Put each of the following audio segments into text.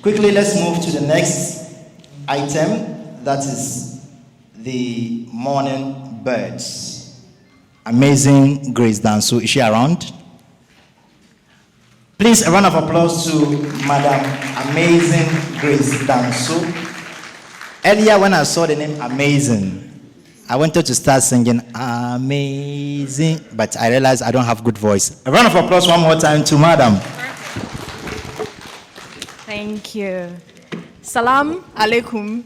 Quickly, let's move to the next item, that is the morning birds. Amazing Grace Danso. Is she around? Please, a round of applause to Madam Amazing Grace Danso. Earlier, when I saw the name Amazing, I wanted to start singing Amazing, but I realized I don't have good voice. A round of applause one more time to Madam. Thank you. Salam alaikum.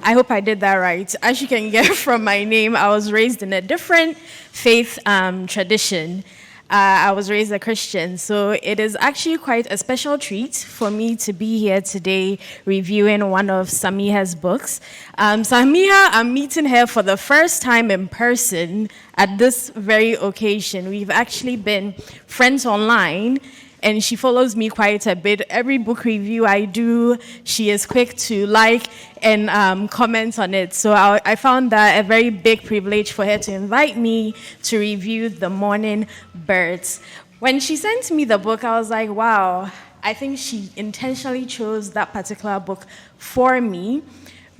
I hope I did that right. As you can get from my name, I was raised in a different faith tradition. I was raised a Christian, so it is actually quite a special treat for me to be here today reviewing one of Samiha's books. Samiha, I'm meeting her for the first time in person at this very occasion. We've actually been friends online, and she follows me quite a bit. Every book review I do, she is quick to like and comment on it. So I found that a very big privilege for her to invite me to review The Mourning Birds. When she sent me the book, I was like, wow, I think she intentionally chose that particular book for me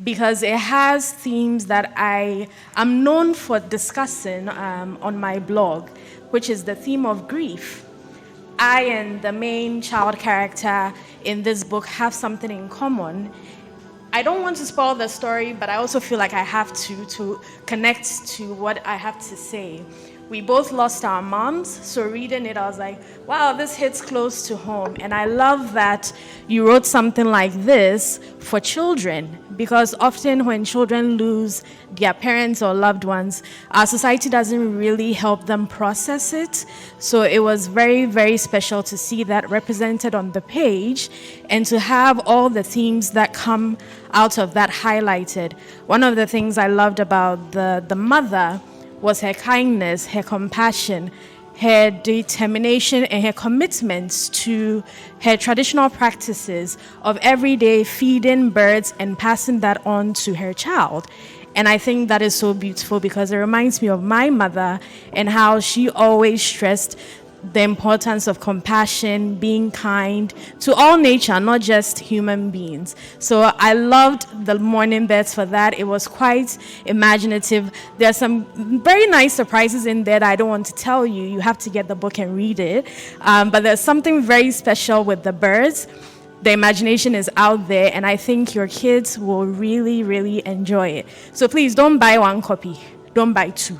because it has themes that I am known for discussing on my blog, which is the theme of grief. I and the main child character in this book have something in common. I don't want to spoil the story, but I also feel like I have to connect to what I have to say. We both lost our moms, so reading it, I was like, wow, this hits close to home. And I love that you wrote something like this for children, because often when children lose their parents or loved ones, our society doesn't really help them process it. So it was very, very special to see that represented on the page and to have all the themes that come out of that highlighted. One of the things I loved about the mother was her kindness, her compassion, her determination, and her commitments to her traditional practices of every day feeding birds and passing that on to her child. And I think that is so beautiful because it reminds me of my mother and how she always stressed the importance of compassion, being kind to all nature, not just human beings. So I loved The Mourning Birds for that. It was quite imaginative. There are some very nice surprises in there that I don't want to tell you. You have to get the book and read it. But there's something very special with the birds. The imagination is out there, and I think your kids will really, really enjoy it. So please don't buy one copy. Don't buy two.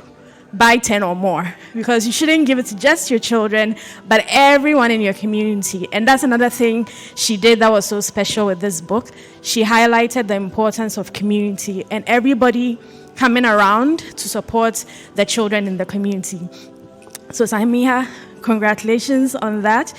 Buy 10 or more, because you shouldn't give it to just your children, but everyone in your community. And that's another thing she did that was so special with this book. She highlighted the importance of community and everybody coming around to support the children in the community. So Samiha, congratulations on that.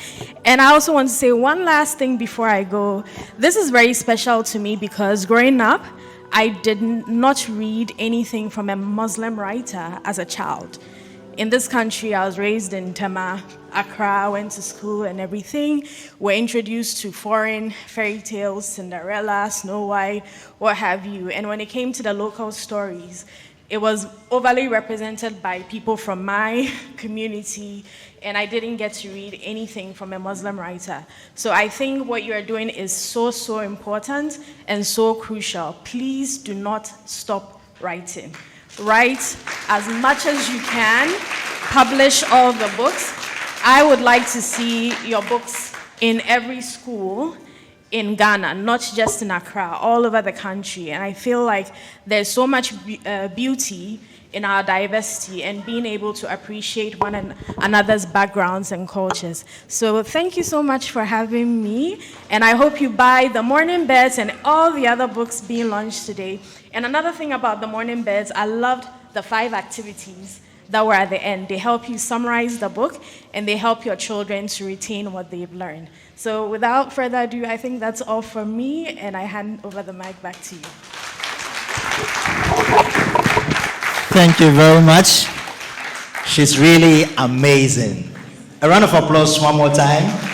And I also want to say one last thing before I go. This is very special to me because growing up, I did not read anything from a Muslim writer as a child. In this country, I was raised in Tema, Accra, went to school and everything. We're introduced to foreign fairy tales, Cinderella, Snow White, what have you. And when it came to the local stories, it was overly represented by people from my community, and I didn't get to read anything from a Muslim writer. So I think what you're doing is so, so important and so crucial. Please do not stop writing. Write as much as you can. Publish all the books. I would like to see your books in every school in Ghana, not just in Accra, all over the country. And I feel like there's so much beauty in our diversity and being able to appreciate one another's backgrounds and cultures. So thank you so much for having me. And I hope you buy The Mourning Birds and all the other books being launched today. And another thing about The Mourning Birds, I loved the 5 activities that were at the end. They help you summarize the book, and they help your children to retain what they've learned. So without further ado, I think that's all from me, and I hand over the mic back to you. Thank you very much. She's really amazing. A round of applause one more time.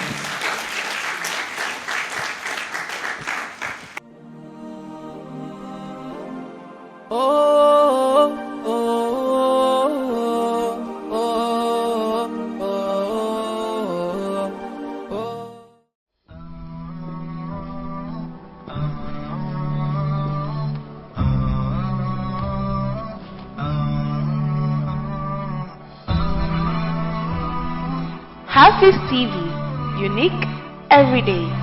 Hafiz TV, unique every day.